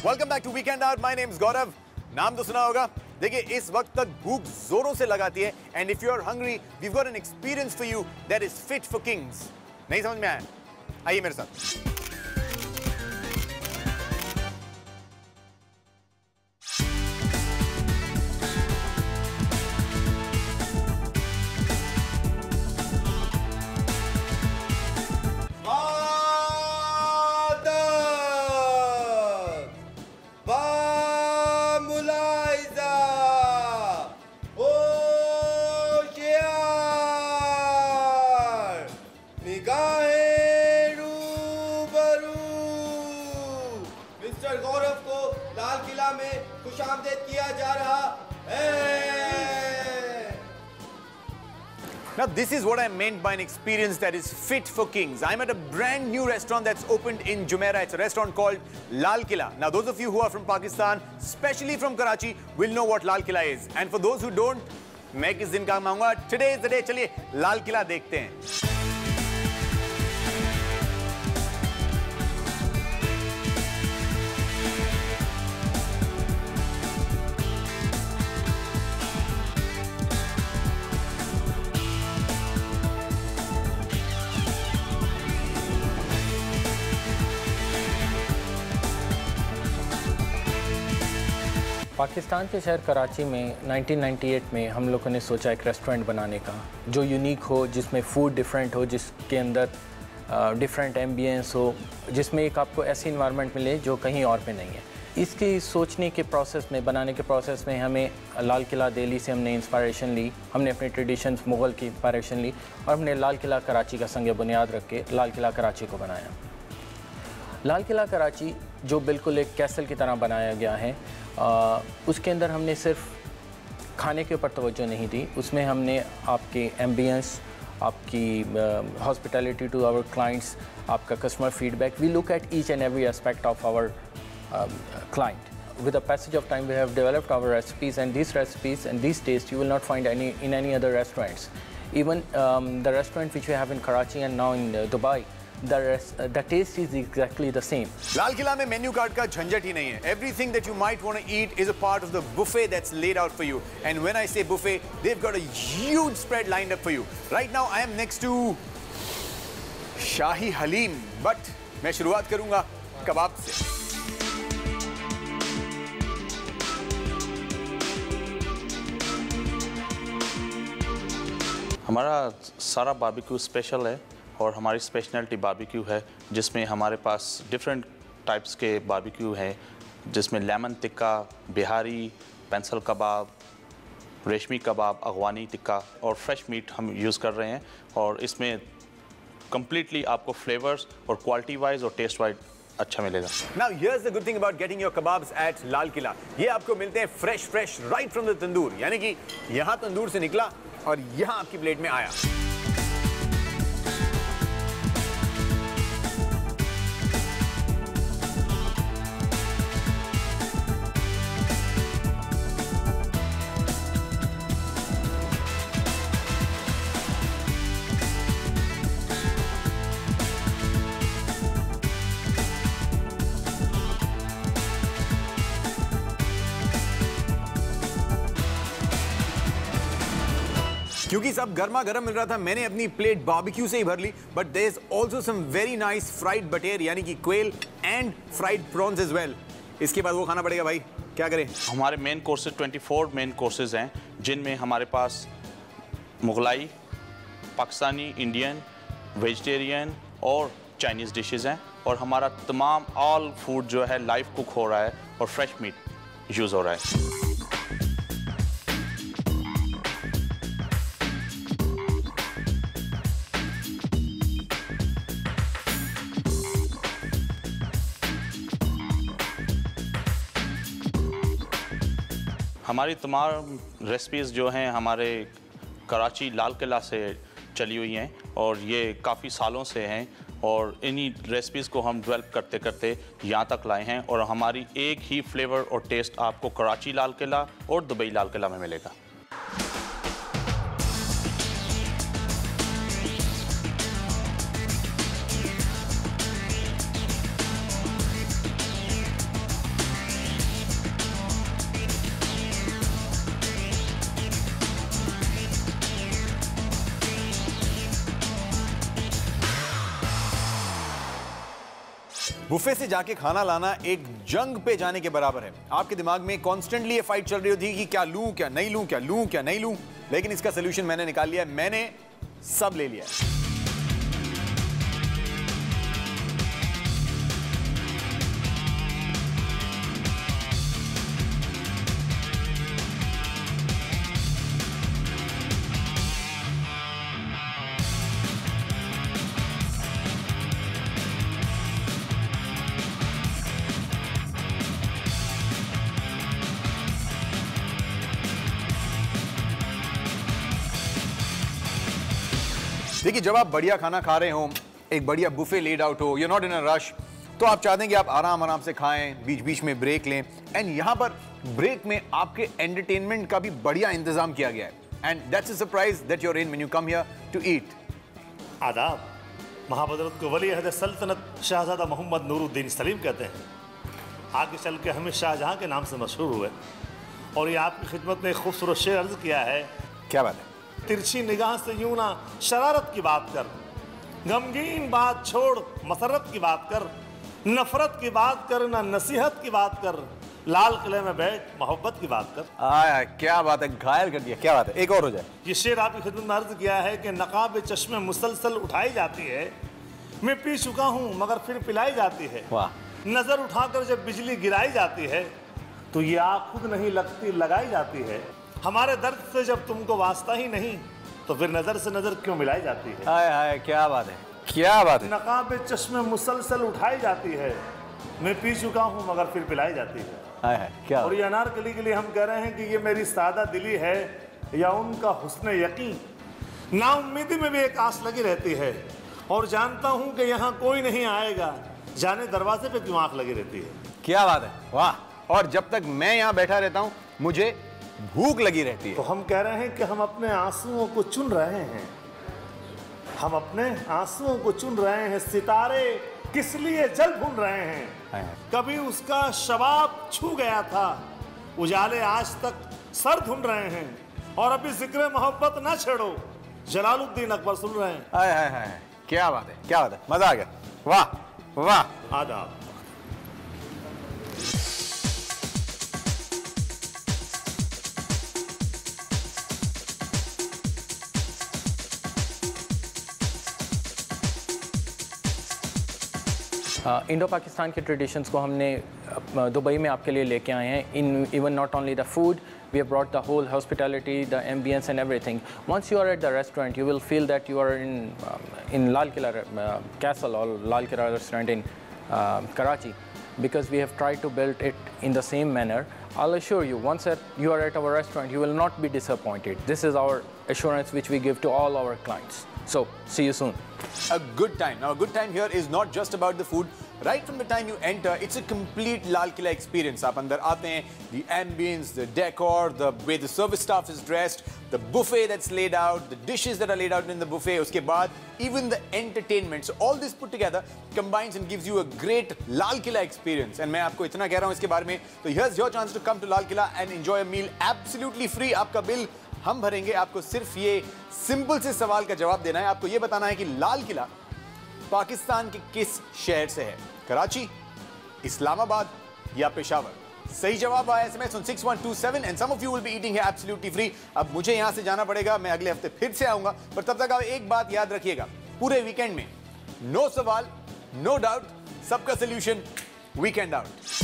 Welcome back to weekend hour. My name is Gaurav. नाम तो सुना होगा। देखिए, इस वक्त तक भूख जोरों से लगाती है and if you are hungry we have got an experience for you that is fit for kings. नहीं समझ में आया? आइए मेरे साथ। Now this is what I meant by an experience that is fit for kings. I'm at a brand new restaurant that's opened in Jumeirah. It's a restaurant called Lal Killa. Now those of you who are from Pakistan, especially from Karachi, will know what Lal Killa is. And for those who don't, मैं किस दिन काम आऊंगा? Today is the day. चलिए लाल किला देखते हैं। पाकिस्तान के शहर कराची में 1998 में हम लोगों ने सोचा एक रेस्टोरेंट बनाने का जो यूनिक हो, जिसमें फ़ूड डिफरेंट हो, जिसके अंदर डिफरेंट एम्बियंस हो, जिसमें एक आपको ऐसी इन्वायरमेंट मिले जो कहीं और पे नहीं है। इसके सोचने के प्रोसेस में, बनाने के प्रोसेस में हमें लाल किला दिल्ली से हमने इंस्पायरेशन ली, हमने अपने ट्रेडिशंस मुग़ल की इंस्पायरेशन ली और हमने लाल किला कराची का संग बुनियाद रख के लाल किला कराची को बनाया। लाल किला कराची जो बिल्कुल एक कैसल की तरह बनाया गया है, उसके अंदर हमने सिर्फ खाने के ऊपर तवज्जो नहीं दी, उसमें हमने आपके एम्बियंस, आपकी हॉस्पिटैलिटी टू आवर क्लाइंट्स, आपका customer feedback, we look at each and every aspect of our client. With the passage of time, we have developed our recipes, and these recipes and these tastes you will not find in any other restaurants. Even the restaurant which we have in Karachi and now in Dubai, the taste is exactly the same. Lal Qila में menu card का झंझट ही नहीं है. Everything that you might want to eat is a part of the buffet that's laid out for you. And when I say buffet, they've got a huge spread lined up for you. Right now, I am next to shahi haleem, but मैं शुरुआत करूँगा कबाब से. हमारा सारा barbecue special है और हमारी speciality barbecue है, जिसमें हमारे पास डिफरेंट टाइप्स के बारबेक्यू हैं, जिसमें लेमन टिक्का, बिहारी, पेंसिल कबाब, रेशमी कबाब, अगवानी टिक्का और फ्रेश मीट हम यूज़ कर रहे हैं. और इसमें कम्प्लीटली आपको फ्लेवर्स और क्वालिटी वाइज और टेस्ट वाइज अच्छा मिलेगा. Now here's the good thing about getting your kebabs at Lal Qila. ये आपको मिलते हैं फ्रेश right from the तंदूर, यानी कि यहाँ तंदूर से निकला और यहाँ आपकी प्लेट में आया. क्योंकि सब गर्मा गर्म मिल रहा था, मैंने अपनी प्लेट बारबेक्यू से ही भर ली. But there is also some very nice fried bater, यानी कि quail and fried prawns as well. इसके बाद वो खाना पड़ेगा भाई, क्या करें? हमारे मेन कोर्सेज 24 मेन कोर्सेज हैं, जिनमें हमारे पास मुगलाई, पाकिस्तानी, इंडियन, वेजिटेरियन और चाइनीज़ डिशेज़ हैं. और हमारा तमाम ऑल फूड जो है लाइव कुक हो रहा है और फ्रेश मीट यूज़ हो रहा है. हमारी तमाम रेसिपीज़ जो हैं हमारे कराची लाल किला से चली हुई हैं और ये काफ़ी सालों से हैं और इन्हीं रेसिपीज़ को हम डेवलप करते करते यहाँ तक लाए हैं. और हमारी एक ही फ्लेवर और टेस्ट आपको कराची लाल किला और दुबई लाल किला में मिलेगा. बुफे से जाके खाना लाना एक जंग पे जाने के बराबर है। आपके दिमाग में कॉन्स्टेंटली ये फाइट चल रही होती है कि क्या लूं क्या नहीं लूं, क्या लूं क्या नहीं लूं। लेकिन इसका सोल्यूशन मैंने निकाल लिया, मैंने सब ले लिया। देखिए, जब आप बढ़िया खाना खा रहे हो, एक बढ़िया बुफे लेड आउट हो, you not in a rush, तो आप चाहते हैं कि आप आराम आराम से खाएं, बीच बीच में ब्रेक लें। एंड यहां पर ब्रेक में आपके एंटरटेनमेंट का भी बढ़िया इंतजाम किया गया है। And that's a surprise that you are in when you come here to eat. आदाब। महाबदरत को वली अहद सल्तनत शाहजादा मोहम्मद नूरुद्दीन सलीम कहते हैं। आगे चल के हमें शाहजहां के नाम से मशहूर हुए और ये आपकी खिदमत में एक खूबसूरत शेर अर्ज किया है। क्या बात है? तिरछी निगाह से यूं ना शरारत की बात कर, गमगीन बात छोड़ मसरत की बात कर, नफरत की बात कर ना नसीहत की बात कर, लाल किले में बैठ मोहब्बत की बात कर। आया, क्या बात है, घायल कर दिया। क्या बात है, एक और हो जाए। ये शेर आपकी खिदमत में अर्ज किया है कि नकाब चश्मे मुसलसल उठाई जाती है, मैं पी चुका हूँ मगर फिर पिलाई जाती है। वाह। नजर उठाकर जब बिजली गिराई जाती है तो ये आग खुद नहीं लगती लगाई जाती है। हमारे दर्द से जब तुमको वास्ता ही नहीं तो फिर नजर से नजर क्यों मिलाई जाती है। हाय हाय, क्या बात है, क्या बात है। नकाब चश्मे मुसलसल उठाई जाती है, मैं पी चुका हूँ मगर फिर पिलाई जाती है। हाय हाय, क्या और ये अनारकली के लिए हम कह रहे हैं कि ये मेरी सादा दिली है या उनका हुस्न यकीन। नाउम्मीदी में भी एक आस लगी रहती है और जानता हूँ कि यहाँ कोई नहीं आएगा, जाने दरवाजे पे क्यों आंख लगी रहती है। क्या बात है, वाह। और जब तक मैं यहाँ बैठा रहता हूँ मुझे भूख लगी रहती है। तो हम कह रहे हैं कि हम अपने आंसुओं को चुन रहे हैं, हम अपने आंसुओं को चुन रहे हैं। सितारे किस लिए जल भून रहे हैं, कभी उसका शबाब छू गया था, उजाले आज तक सर धुन रहे हैं और अभी जिक्र मोहब्बत ना छेड़ो, जलालुद्दीन अकबर सुन रहे हैं। हाय हाय हाय, क्या बात है, क्या बात है, मजा आ गया। वाह वाह। आदाब। इंडो पाकिस्तान के ट्रेडिशंस को हमने दुबई में आपके लिए लेके आए हैं। In even not only the food, we have brought the whole hospitality, the ambience and everything. Once you are at the restaurant, you will feel that you are in Lal Killa Castle or Lal Killa restaurant in Karachi, because we have tried to build it in the same manner. I'll assure you, once you are at our restaurant, you will not be disappointed. This is our assurance which we give to all our clients. So, see you soon. A good time. Now, a good time here is not just about the food. Right from the time you enter, it's a complete Lal Killa experience. आप अंदर आते हैं, the ambience, the decor, the way the service staff is dressed, the buffet that's laid out, the dishes that are laid out in the buffet, उसके बाद even the entertainment. So all this put together combines and gives you a great Lal Killa experience. And मैं आपको इतना कह रहा हूँ इसके बारे में, तो here's your chance to come to Lal Killa and enjoy a meal absolutely free. आपका बिल हम भरेंगे, आपको सिर्फ ये सिंपल से सवाल का जवाब देना है। आपको ये बताना है कि लाल किला पाकिस्तान के किस शहर से है, कराची, इस्लामाबाद या पेशावर। सही जवाब आया SMS on 6127 and some of you will be eating here absolutely free. अब मुझे यहां से जाना पड़ेगा, मैं अगले हफ्ते फिर से आऊंगा, पर तब तक आप एक बात याद रखिएगा, पूरे वीकेंड में नो सवाल, नो डाउट, सबका सोल्यूशन वीकेंड आउट।